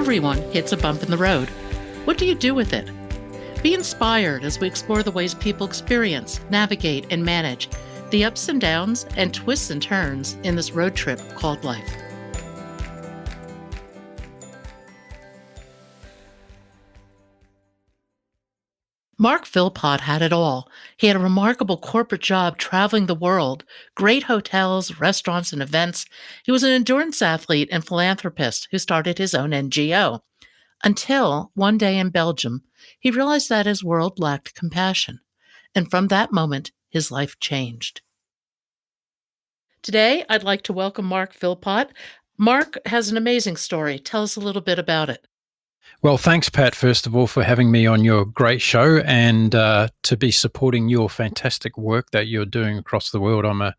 Everyone hits a bump in the road. What do you do with it? Be inspired as we explore the ways people experience, navigate, and manage the ups and downs and twists and turns in this road trip called life. Mark Philpott had it all. He had a remarkable corporate job traveling the world, great hotels, restaurants, and events. He was an endurance athlete and philanthropist who started his own NGO. Until one day in Belgium, he realized that his world lacked compassion. And from that moment, his life changed. Today, I'd like to welcome Mark Philpott. Mark has an amazing story. Tell us a little bit about it. Well, thanks, Pat, first of all, for having me on your great show and to be supporting your fantastic work that you're doing across the world. I'm a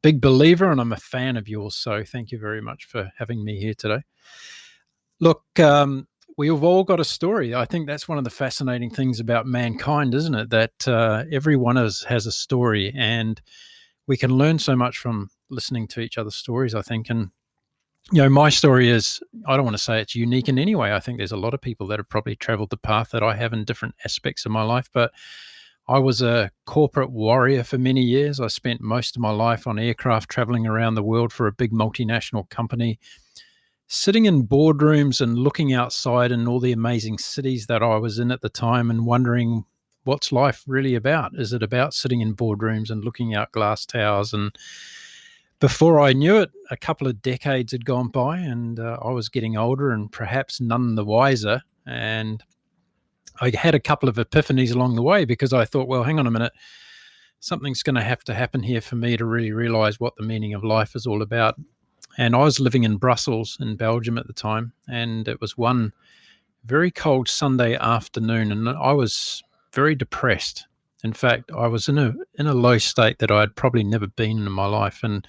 big believer and I'm a fan of yours, so thank you very much for having me here today. Look, we've all got a story. I think that's one of the fascinating things about mankind, isn't it? That everyone has a story, and we can learn so much from listening to each other's stories, I think. And my story is, I don't want to say it's unique in any way. I think there's a lot of people that have probably traveled the path that I have in different aspects of my life. But I was a corporate warrior for many years. I spent most of my life on aircraft traveling around the world for a big multinational company, sitting in boardrooms and looking outside in all the amazing cities that I was in at the time and wondering, what's life really about? Is it about sitting in boardrooms and looking out glass towers? And before I knew it, a couple of decades had gone by and I was getting older and perhaps none the wiser. And I had a couple of epiphanies along the way because I thought, well, hang on a minute, something's going to have to happen here for me to really realize what the meaning of life is all about. And I was living in Brussels in Belgium at the time, and it was one very cold Sunday afternoon, and I was very depressed. In fact, I was in a low state that I had probably never been in my life. And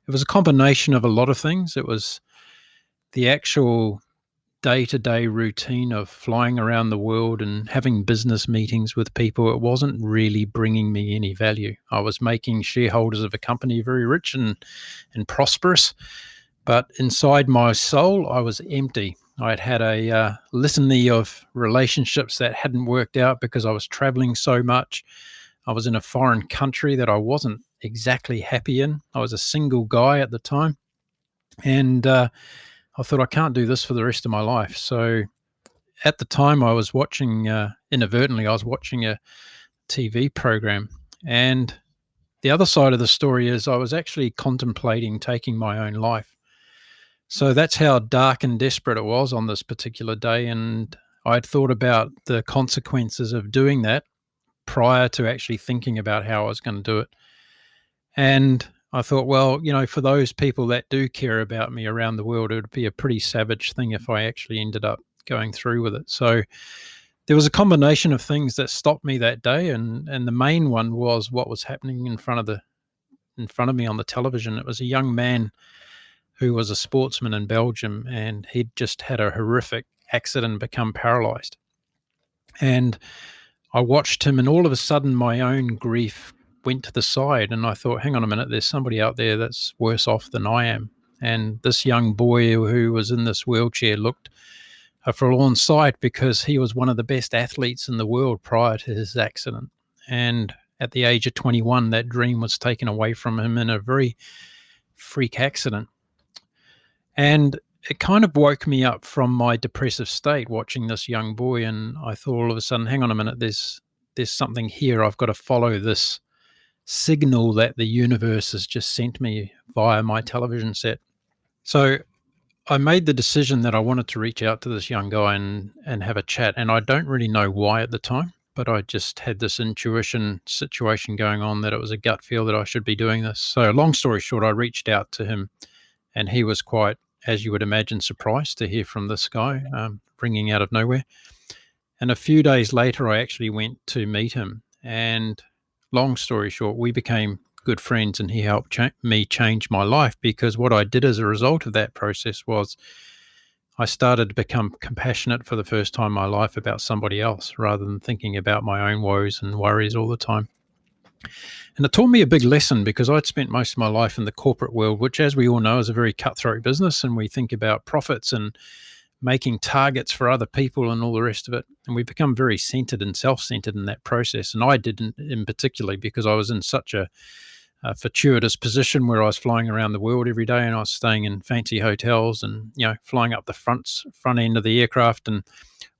it was a combination of a lot of things. It was the actual day-to-day routine of flying around the world and having business meetings with people. It wasn't really bringing me any value. I was making shareholders of a company very rich and prosperous, but inside my soul, I was empty. I'd had a litany of relationships that hadn't worked out because I was traveling so much. I was in a foreign country that I wasn't exactly happy in. I was a single guy at the time. And I thought, I can't do this for the rest of my life. So at the time I was watching, inadvertently, I was watching a TV program. And the other side of the story is I was actually contemplating taking my own life. So that's how dark and desperate it was on this particular day. And I'd thought about the consequences of doing that prior to actually thinking about how I was going to do it. And I thought, well, for those people that do care about me around the world, it would be a pretty savage thing if I actually ended up going through with it. So there was a combination of things that stopped me that day. And the main one was what was happening in front of me on the television. It was a young man who was a sportsman in Belgium, and he'd just had a horrific accident and become paralyzed. And I watched him, and all of a sudden my own grief went to the side, and I thought, hang on a minute, there's somebody out there that's worse off than I am. And this young boy who was in this wheelchair looked a forlorn sight because he was one of the best athletes in the world prior to his accident. And at the age of 21, that dream was taken away from him in a very freak accident. And it kind of woke me up from my depressive state watching this young boy. And I thought all of a sudden, hang on a minute, there's something here. I've got to follow this signal that the universe has just sent me via my television set. So I made the decision that I wanted to reach out to this young guy and have a chat. And I don't really know why at the time, but I just had this intuition situation going on that it was a gut feel that I should be doing this. So long story short, I reached out to him, and he was quite, as you would imagine, surprised to hear from this guy ringing out of nowhere. And a few days later, I actually went to meet him. And long story short, we became good friends, and he helped me change my life, because what I did as a result of that process was I started to become compassionate for the first time in my life about somebody else rather than thinking about my own woes and worries all the time. And it taught me a big lesson, because I'd spent most of my life in the corporate world, which, as we all know, is a very cutthroat business, and we think about profits and making targets for other people and all the rest of it. And we become very centered and self-centered in that process. And I did in particularly because I was in such a fortuitous position where I was flying around the world every day and I was staying in fancy hotels and, flying up the front end of the aircraft and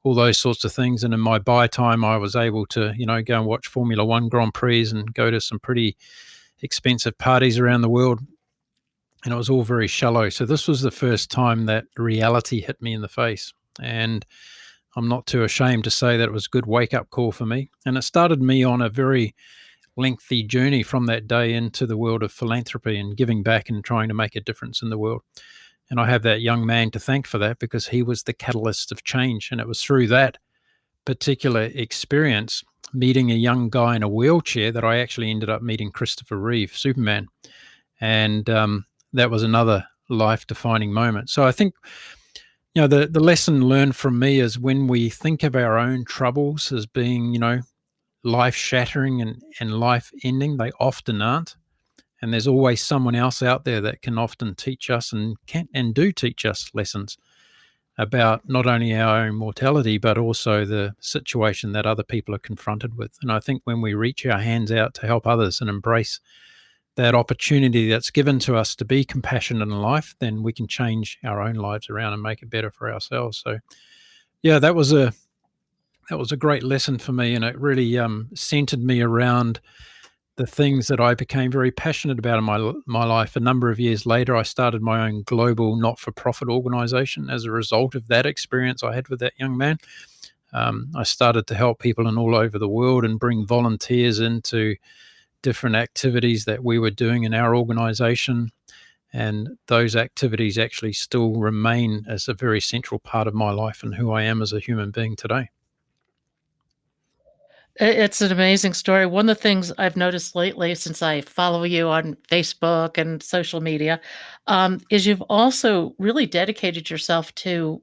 all those sorts of things. And in my buy time, I was able to, go and watch Formula One Grand Prix and go to some pretty expensive parties around the world. And it was all very shallow. So this was the first time that reality hit me in the face. And I'm not too ashamed to say that it was a good wake up call for me. And it started me on a very lengthy journey from that day into the world of philanthropy and giving back and trying to make a difference in the world. And I have that young man to thank for that because he was the catalyst of change. And it was through that particular experience, meeting a young guy in a wheelchair, that I actually ended up meeting Christopher Reeve, Superman. And that was another life-defining moment. So I think, the lesson learned from me is when we think of our own troubles as being, life-shattering and life-ending, they often aren't. And there's always someone else out there that can often teach us and do teach us lessons about not only our own mortality, but also the situation that other people are confronted with. And I think when we reach our hands out to help others and embrace that opportunity that's given to us to be compassionate in life, then we can change our own lives around and make it better for ourselves. So, yeah, that was a great lesson for me, and it really centered me around the things that I became very passionate about in my life. A number of years later, I started my own global not-for-profit organization as a result of that experience I had with that young man. I started to help people in all over the world and bring volunteers into different activities that we were doing in our organization. And those activities actually still remain as a very central part of my life and who I am as a human being today. It's an amazing story. One of the things I've noticed lately since I follow you on Facebook and social media, is you've also really dedicated yourself to,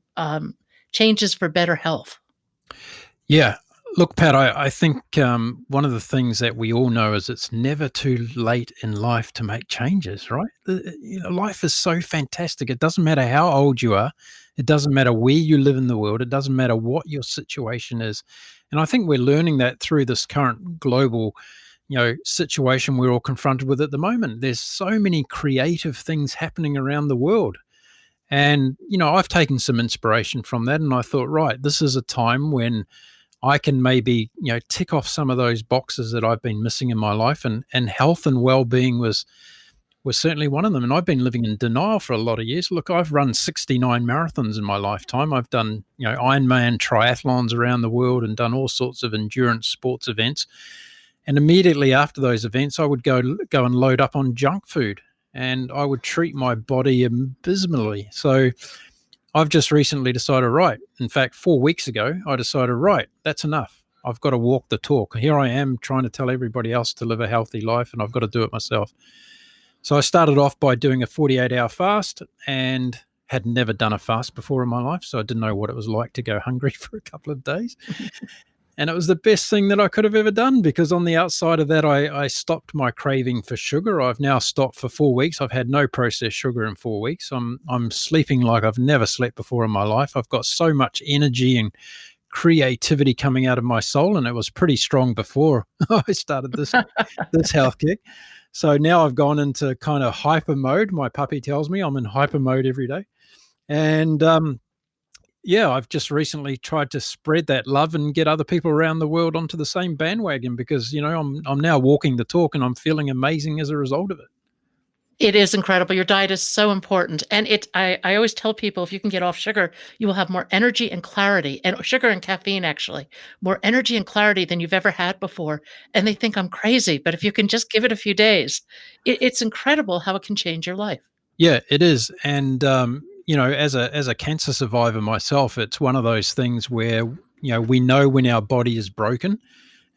changes for better health. Yeah. Look, Pat, I think one of the things that we all know is it's never too late in life to make changes, right? Life is so fantastic. It doesn't matter how old you are. It doesn't matter where you live in the world. It doesn't matter what your situation is. And I think we're learning that through this current global, situation we're all confronted with at the moment. There's so many creative things happening around the world. And, I've taken some inspiration from that. And I thought, right, this is a time when I can maybe, tick off some of those boxes that I've been missing in my life, and health and well-being was certainly one of them. And I've been living in denial for a lot of years. Look, I've run 69 marathons in my lifetime. I've done, Ironman triathlons around the world and done all sorts of endurance sports events. And immediately after those events, I would go and load up on junk food, and I would treat my body abysmally. So I've just recently decided, right, in fact, 4 weeks ago, I decided, right, that's enough. I've got to walk the talk. Here I am trying to tell everybody else to live a healthy life, and I've got to do it myself. So I started off by doing a 48-hour fast and had never done a fast before in my life, so I didn't know what it was like to go hungry for a couple of days. And it was the best thing that I could have ever done, because on the outside of that, I stopped my craving for sugar. I've now stopped for 4 weeks. I've had no processed sugar in 4 weeks. I'm sleeping like I've never slept before in my life. I've got so much energy and creativity coming out of my soul, and it was pretty strong before I started this health kick. So now I've gone into kind of hyper mode. My puppy tells me I'm in hyper mode every day. And yeah, I've just recently tried to spread that love and get other people around the world onto the same bandwagon, because, I'm now walking the talk and I'm feeling amazing as a result of it. It is incredible. Your diet is so important. And I always tell people, if you can get off sugar, you will have more energy and clarity, and sugar and caffeine, actually, more energy and clarity than you've ever had before. And they think I'm crazy, but if you can just give it a few days, it's incredible how it can change your life. Yeah, it is. And, as a cancer survivor myself, it's one of those things where, we know when our body is broken.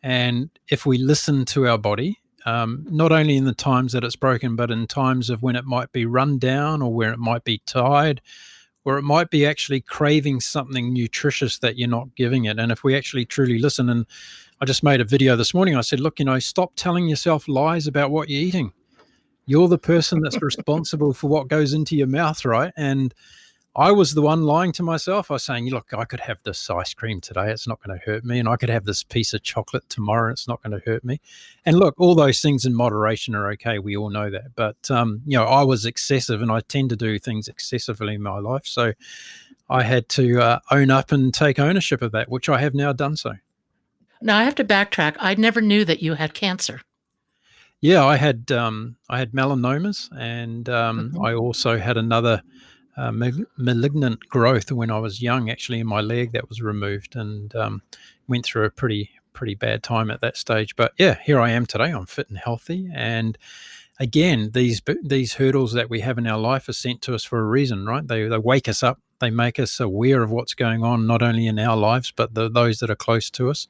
And if we listen to our body, not only in the times that it's broken, but in times of when it might be run down, or where it might be tired, or it might be actually craving something nutritious that you're not giving it. And if we actually truly listen, and I just made a video this morning, I said, look, stop telling yourself lies about what you're eating. You're the person that's responsible for what goes into your mouth, right? And I was the one lying to myself. I was saying, look, I could have this ice cream today. It's not going to hurt me. And I could have this piece of chocolate tomorrow. It's not going to hurt me. And look, all those things in moderation are okay. We all know that. But, I was excessive, and I tend to do things excessively in my life. So I had to own up and take ownership of that, which I have now done so. Now I have to backtrack. I never knew that you had cancer. Yeah, I had melanomas, and Mhm. I also had another malignant growth when I was young, actually in my leg, that was removed, and went through a pretty bad time at that stage. But yeah, here I am today. I'm fit and healthy, and again, these hurdles that we have in our life are sent to us for a reason, right? They wake us up. They make us aware of what's going on, not only in our lives but those that are close to us.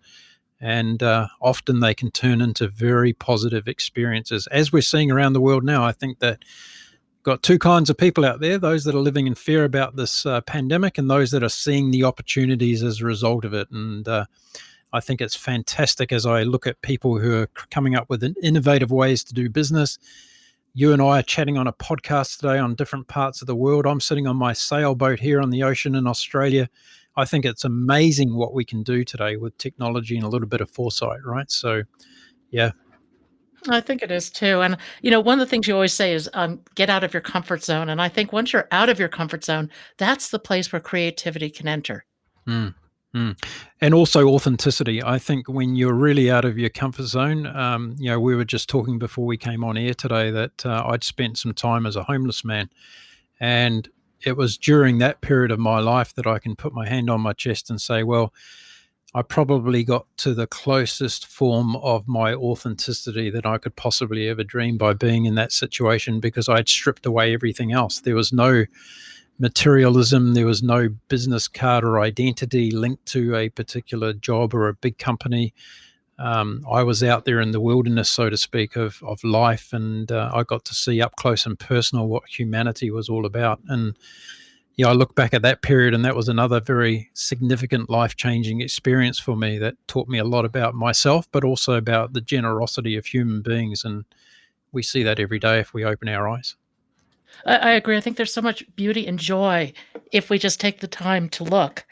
And often they can turn into very positive experiences, as we're seeing around the world now. I think that got two kinds of people out there: those that are living in fear about this pandemic, and those that are seeing the opportunities as a result of it. And I think it's fantastic as I look at people who are coming up with innovative ways to do business. You and I are chatting on a podcast today on different parts of the world. I'm sitting on my sailboat here on the ocean in Australia. I think it's amazing what we can do today with technology and a little bit of foresight, right? So, yeah. I think it is too. And, one of the things you always say is get out of your comfort zone. And I think once you're out of your comfort zone, that's the place where creativity can enter. Mm, mm. And also authenticity. I think when you're really out of your comfort zone, we were just talking before we came on air today that I'd spent some time as a homeless man. And it was during that period of my life that I can put my hand on my chest and say, well, I probably got to the closest form of my authenticity that I could possibly ever dream by being in that situation, because I'd stripped away everything else. There was no materialism, there was no business card or identity linked to a particular job or a big company. I was out there in the wilderness, so to speak, of life, and I got to see up close and personal what humanity was all about. And I look back at that period, and that was another very significant life-changing experience for me that taught me a lot about myself, but also about the generosity of human beings. And we see that every day if we open our eyes. I agree. I think there's so much beauty and joy if we just take the time to look.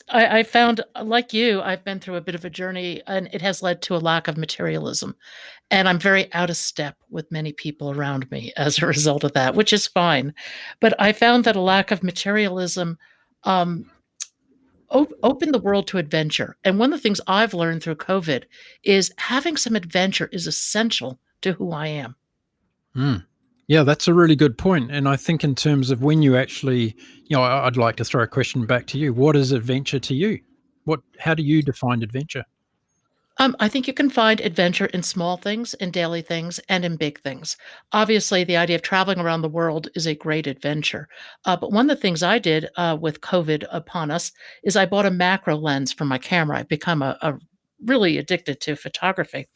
I found, like you, I've been through a bit of a journey, and it has led to a lack of materialism. And I'm very out of step with many people around me as a result of that, which is fine. But I found that a lack of materialism um, opened the world to adventure. And one of the things I've learned through COVID is having some adventure is essential to who I am. Mm. Yeah, that's a really good point. And I think in terms of when you actually, I'd like to throw a question back to you. What is adventure to you? How do you define adventure? I think you can find adventure in small things, in daily things, and in big things. Obviously, the idea of traveling around the world is a great adventure. But one of the things I did with COVID upon us is I bought a macro lens for my camera. I've become a really addicted to photography.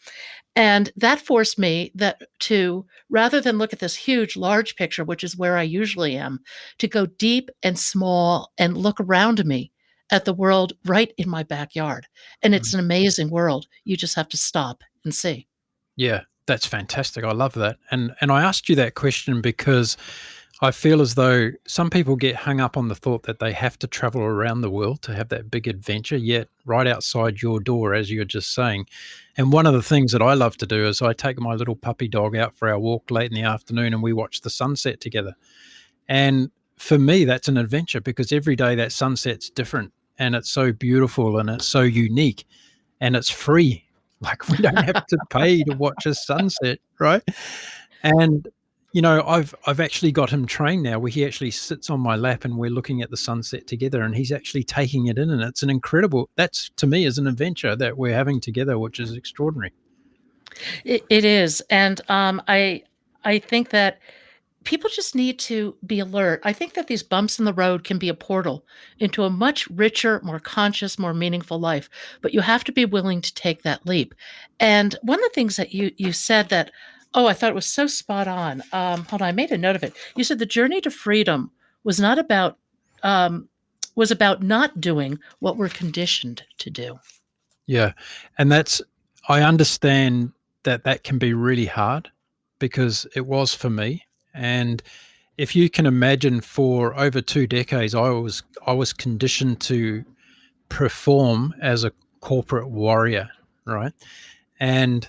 And that forced me that to rather than look at this huge, large picture, which is where I usually am, to go deep and small and look around me at the world right in my backyard. And it's Mm. an amazing world. You just have to stop and see. Yeah, that's fantastic. I love that. And I asked you that question because I feel as though some people get hung up on the thought that they have to travel around the world to have that big adventure, yet right outside your door, as you're just saying. And one of the things that I love to do is I take my little puppy dog out for our walk late in the afternoon, and we watch the sunset together. And for me, that's an adventure, because every day that sunset's different, and it's so beautiful and it's so unique, and it's free. Like, we don't have to pay to watch a sunset, right? And I've actually got him trained now where he actually sits on my lap and we're looking at the sunset together, and he's actually taking it in, and it's an incredible, that's to me is an adventure that we're having together, which is extraordinary. It is. And I think that people just need to be alert. I think that these bumps in the road can be a portal into a much richer, more conscious, more meaningful life, but you have to be willing to take that leap. And one of the things that you said that, oh, I thought it was so spot on. Hold on, I made a note of it. You said the journey to freedom was not about um, was about not doing what we're conditioned to do. Yeah. And I understand that that can be really hard, because it was for me. And if you can imagine, for over 2 decades, I was conditioned to perform as a corporate warrior, right? And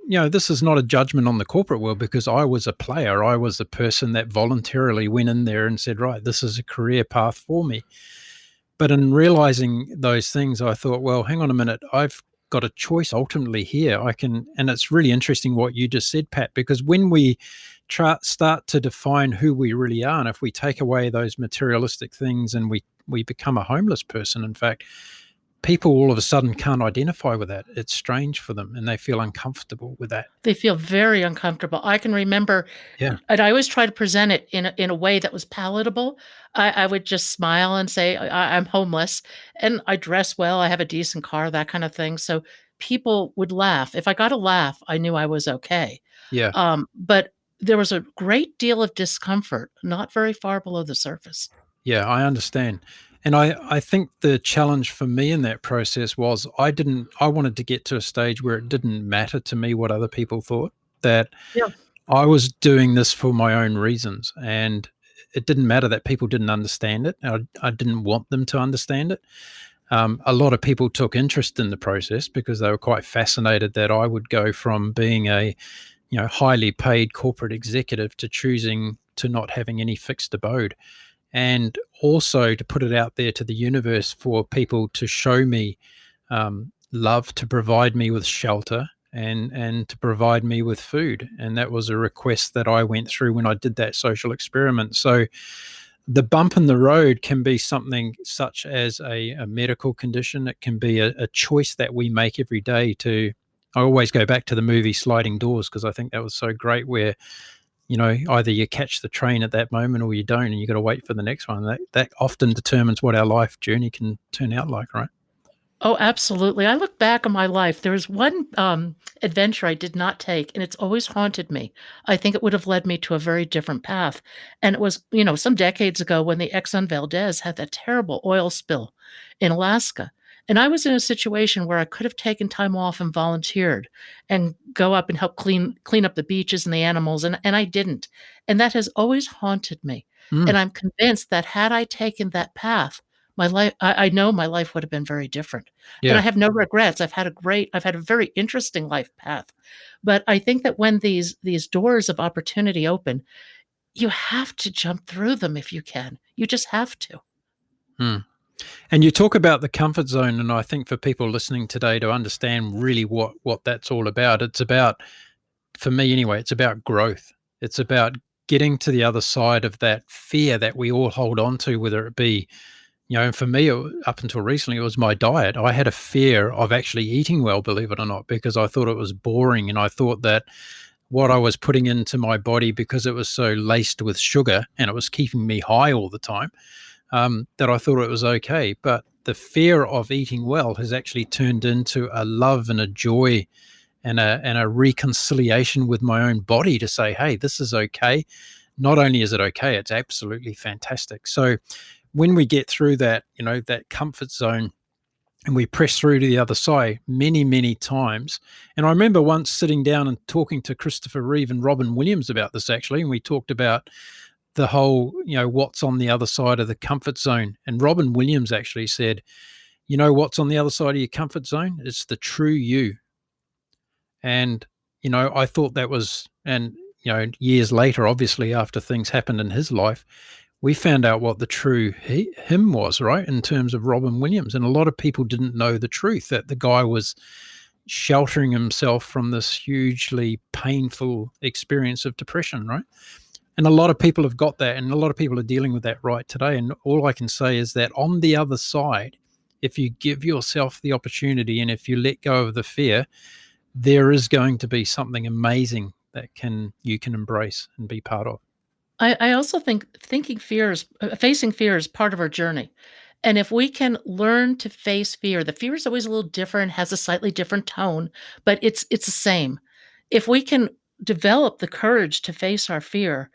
this is not a judgment on the corporate world, because I was a player. I was a person that voluntarily went in there and said, right, this is a career path for me. But in realizing those things, I thought, well, hang on a minute. I've got a choice ultimately here. And it's really interesting what you just said, Pat, because when we start to define who we really are, and if we take away those materialistic things and we become a homeless person, in fact, people all of a sudden can't identify with that. It's strange for them and they feel uncomfortable with that. They feel very uncomfortable. I can remember, Yeah. and I always try to present it in a way that was palatable. I would just smile and say, I'm homeless and I dress well. I have a decent car, that kind of thing. So people would laugh. If I got a laugh, I knew I was okay. Yeah. But there was a great deal of discomfort, not very far below the surface. Yeah, I understand. And I think the challenge for me in that process was I wanted to get to a stage where it didn't matter to me what other people thought, that Yeah. I was doing this for my own reasons. And it didn't matter that people didn't understand it. I didn't want them to understand it. A lot of people took interest in the process because they were quite fascinated that I would go from being a highly paid corporate executive to choosing to not having any fixed abode, and also to put it out there to the universe for people to show me love, to provide me with shelter, and to provide me with food. And that was a request that I went through when I did that social experiment. So the bump in the road can be something such as a medical condition. It can be a choice that we make every day. I always go back to the movie Sliding Doors because I think that was so great, where either you catch the train at that moment or you don't, and you got to wait for the next one. That often determines what our life journey can turn out like, right? Oh, absolutely. I look back on my life. There was one adventure I did not take, and it's always haunted me. I think it would have led me to a very different path. And it was, some decades ago when the Exxon Valdez had that terrible oil spill in Alaska. And I was in a situation where I could have taken time off and volunteered and go up and help clean up the beaches and the animals, and I didn't. And that has always haunted me. Mm, And I'm convinced that had I taken that path, my life I know my life would have been very different, and I yeah. have no regrets. I've had a very interesting life path, but I think that when these doors of opportunity open, you have to jump through them if you can. You just have to. Mm. And you talk about the comfort zone, and I think for people listening today to understand really what that's all about, it's about, for me anyway, it's about growth. It's about getting to the other side of that fear that we all hold on to, whether it be, and for me, up until recently, it was my diet. I had a fear of actually eating well, believe it or not, because I thought it was boring. And I thought that what I was putting into my body, because it was so laced with sugar and it was keeping me high all the time, that I thought it was okay. But the fear of eating well has actually turned into a love and a joy and a reconciliation with my own body to say, hey, this is okay. Not only is it okay, it's absolutely fantastic. So when we get through that, that comfort zone, and we press through to the other side many, many times. And I remember once sitting down and talking to Christopher Reeve and Robin Williams about this, actually, and we talked about the whole, what's on the other side of the comfort zone. And Robin Williams actually said, what's on the other side of your comfort zone? It's the true you. And, I thought that was, and, years later, obviously, after things happened in his life, we found out what the true him was, right? In terms of Robin Williams. And a lot of people didn't know the truth, that the guy was sheltering himself from this hugely painful experience of depression, right? And a lot of people have got that, and a lot of people are dealing with that right today. And all I can say is that on the other side, if you give yourself the opportunity and if you let go of the fear, there is going to be something amazing that you can embrace and be part of. I also think facing fear is part of our journey. And if we can learn to face fear, the fear is always a little different, has a slightly different tone, but it's the same. If we can develop the courage to face our fear,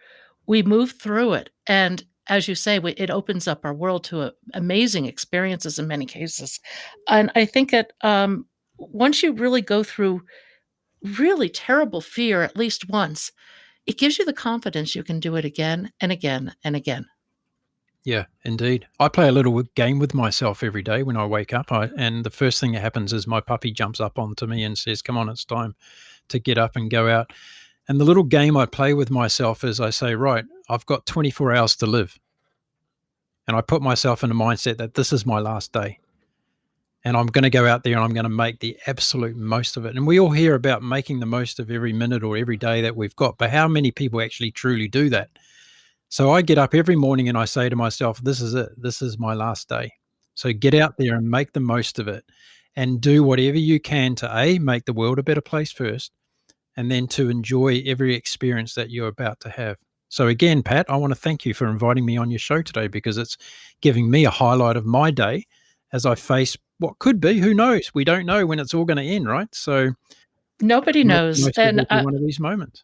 we move through it. And as you say, it opens up our world to amazing experiences in many cases. And I think that once you really go through really terrible fear at least once, It gives you the confidence you can do it again and again and again. Yeah, indeed. I play a little game with myself every day when I wake up, and the first thing that happens is my puppy jumps up onto me and says, "Come on, it's time to get up and go out." And the little game I play with myself is I say, "Right, I've got 24 hours to live." And I put myself in a mindset that this is my last day. And I'm going to go out there and I'm going to make the absolute most of it. And we all hear about making the most of every minute or every day that we've got, but how many people actually truly do that? So I get up every morning and I say to myself, this is it. This is my last day. So get out there and make the most of it and do whatever you can to make the world a better place first, and then to enjoy every experience that you're about to have. So again, Pat, I want to thank you for inviting me on your show today, because it's giving me a highlight of my day as I face what could be, who knows? We don't know when it's all going to end, right? So Nobody make the knows. most of And every one of these moments.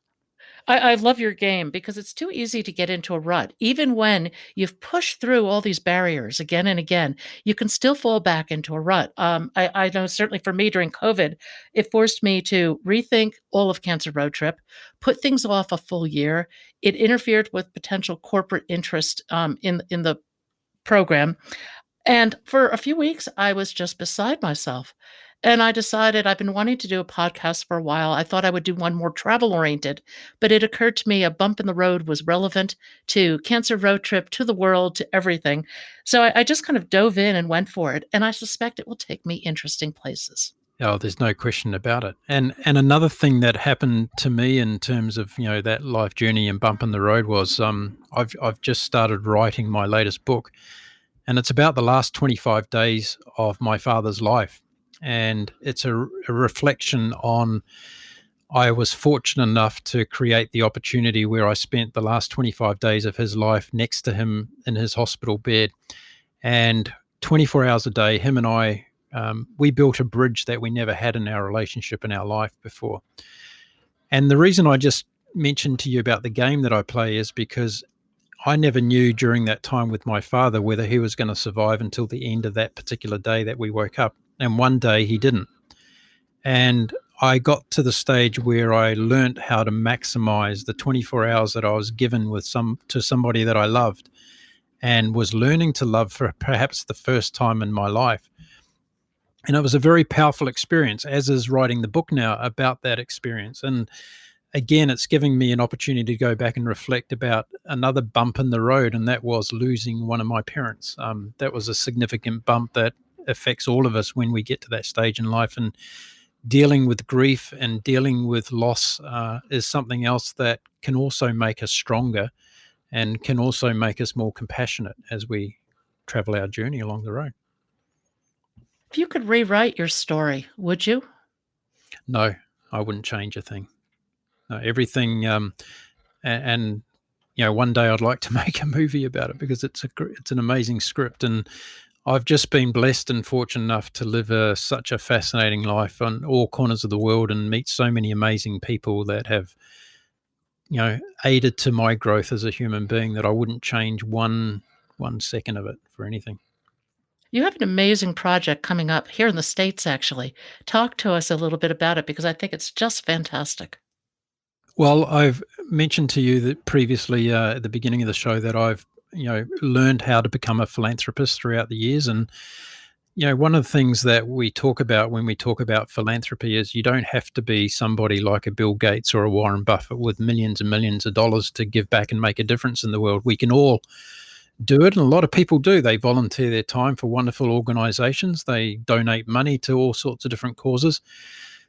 I love your game because it's too easy to get into a rut. Even when you've pushed through all these barriers again and again, you can still fall back into a rut. I know certainly for me during COVID, it forced me to rethink all of Cancer Road Trip, put things off a full year. It interfered with potential corporate interest in the program. And for a few weeks, I was just beside myself. And I decided I've been wanting to do a podcast for a while. I thought I would do one more travel oriented, but it occurred to me a bump in the road was relevant to Cancer Road Trip, to the world, to everything. So I just kind of dove in and went for it. And I suspect it will take me interesting places. Oh, there's no question about it. And another thing that happened to me in terms of that life journey and bump in the road was I've just started writing my latest book, and it's about the last 25 days of my father's life, and it's a reflection on. I was fortunate enough to create the opportunity where I spent the last 25 days of his life next to him in his hospital bed. And 24 hours a day, him and I, we built a bridge that we never had in our relationship in our life before. And the reason I just mentioned to you about the game that I play is because I never knew during that time with my father whether he was going to survive until the end of that particular day that we woke up. And one day he didn't. And I got to the stage where I learned how to maximize the 24 hours that I was given with to somebody that I loved, and was learning to love for perhaps the first time in my life. And it was a very powerful experience, as is writing the book now about that experience. And again, it's giving me an opportunity to go back and reflect about another bump in the road, and that was losing one of my parents. That was a significant bump that affects all of us when we get to that stage in life. And dealing with grief and dealing with loss is something else that can also make us stronger and can also make us more compassionate as we travel our journey along the road. If you could rewrite your story, would you? No, I wouldn't change a thing. No, everything, and one day I'd like to make a movie about it, because it's an amazing script, and I've just been blessed and fortunate enough to live such a fascinating life on all corners of the world and meet so many amazing people that have aided to my growth as a human being, that I wouldn't change one second of it for anything. You have an amazing project coming up here in the States, actually. Talk to us a little bit about it because I think it's just fantastic. Well, I've mentioned to you that previously at the beginning of the show that I've learned how to become a philanthropist throughout the years. And one of the things that we talk about when we talk about philanthropy is you don't have to be somebody like a Bill Gates or a Warren Buffett with millions and millions of dollars to give back and make a difference in the world. We can all do it, and a lot of people do. They volunteer their time for wonderful organizations. They donate money to all sorts of different causes.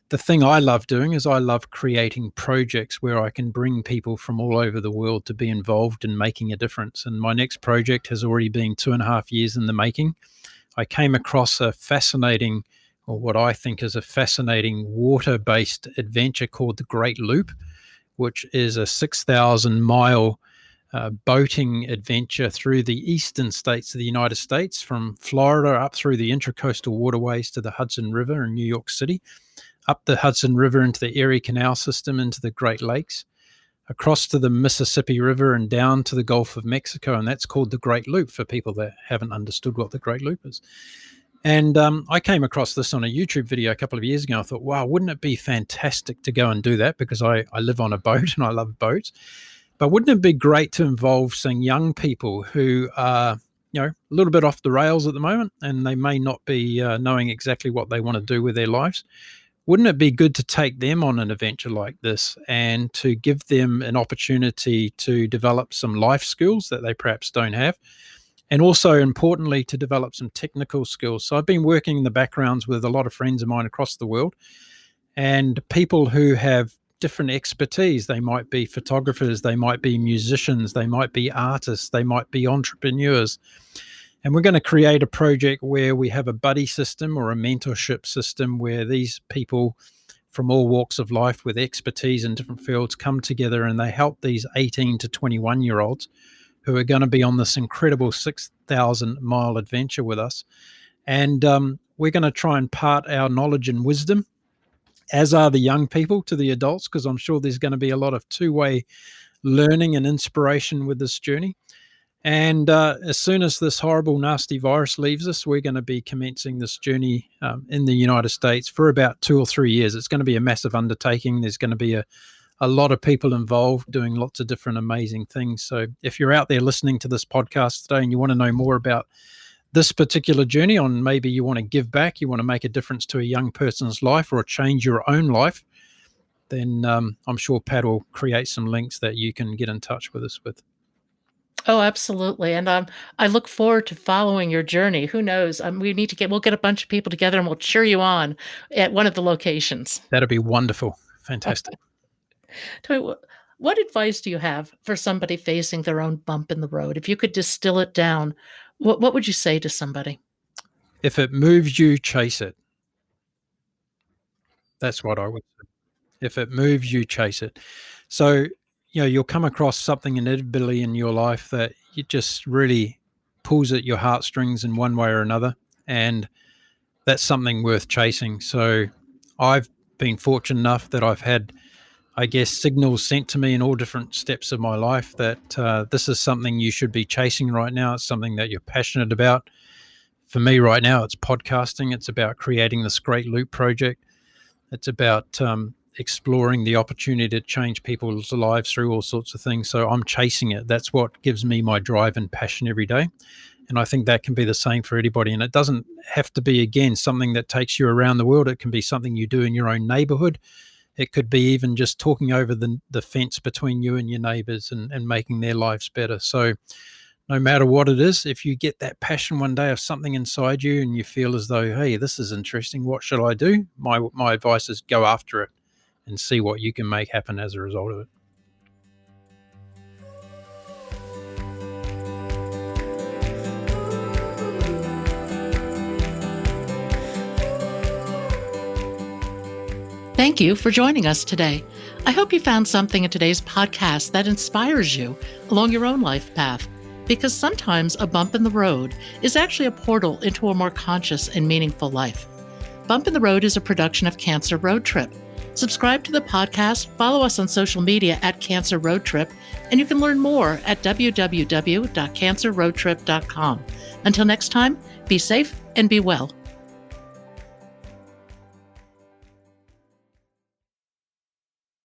The thing I love doing is I love creating projects where I can bring people from all over the world to be involved in making a difference. And my next project has already been 2.5 years in the making. I came across a fascinating, or what I think is a fascinating, water-based adventure called the Great Loop, which is a 6,000-mile boating adventure through the eastern states of the United States, from Florida up through the intracoastal waterways to the Hudson River in New York City, up the Hudson River into the Erie Canal system into the Great Lakes, across to the Mississippi River and down to the Gulf of Mexico. And that's called the Great Loop for people that haven't understood what the Great Loop is. And I came across this on a YouTube video a couple of years ago. I thought, wow, wouldn't it be fantastic to go and do that? Because I live on a boat and I love boats. But wouldn't it be great to involve some young people who are, a little bit off the rails at the moment, and they may not be knowing exactly what they want to do with their lives? Wouldn't it be good to take them on an adventure like this and to give them an opportunity to develop some life skills that they perhaps don't have? And also, importantly, to develop some technical skills. So I've been working in the backgrounds with a lot of friends of mine across the world, and people who have different expertise. They might be photographers, they might be musicians, they might be artists, they might be entrepreneurs. And we're going to create a project where we have a buddy system or a mentorship system where these people from all walks of life with expertise in different fields come together, and they help these 18 to 21-year-olds who are going to be on this incredible 6,000-mile adventure with us. And we're going to try and part our knowledge and wisdom, as are the young people, to the adults, because I'm sure there's going to be a lot of two-way learning and inspiration with this journey. And as soon as this horrible, nasty virus leaves us, we're going to be commencing this journey in the United States for about 2 or 3 years. It's going to be a massive undertaking. There's going to be a lot of people involved doing lots of different amazing things. So if you're out there listening to this podcast today and you want to know more about this particular journey, on maybe you want to give back, you want to make a difference to a young person's life or change your own life, then I'm sure Pat will create some links that you can get in touch with us with. Oh, absolutely. And I look forward to following your journey. Who knows? We'll get a bunch of people together and we'll cheer you on at one of the locations. That'd be wonderful. Fantastic. Tell me, what advice do you have for somebody facing their own bump in the road? If you could distill it down, what would you say to somebody? If it moves you, chase it. That's what I would say. If it moves you, chase it. So, you'll come across something inevitably in your life that it just really pulls at your heartstrings in one way or another. And that's something worth chasing. So I've been fortunate enough that I've had, I guess, signals sent to me in all different steps of my life that this is something you should be chasing right now. It's something that you're passionate about. For me right now, it's podcasting. It's about creating this great loop project. It's about exploring the opportunity to change people's lives through all sorts of things. So I'm chasing it. That's what gives me my drive and passion every day. And I think that can be the same for anybody. And it doesn't have to be, again, something that takes you around the world. It can be something you do in your own neighborhood. It could be even just talking over the fence between you and your neighbors and making their lives better. So no matter what it is, if you get that passion one day of something inside you and you feel as though, hey, this is interesting, what should I do? My advice is go after it and see what you can make happen as a result of it. Thank you for joining us today. I hope you found something in today's podcast that inspires you along your own life path, because sometimes a bump in the road is actually a portal into a more conscious and meaningful life. Bump in the Road is a production of Cancer Road Trip. Subscribe to the podcast, follow us on social media at CancerRoadTrip, and you can learn more at www.CancerRoadTrip.com. Until next time, be safe and be well.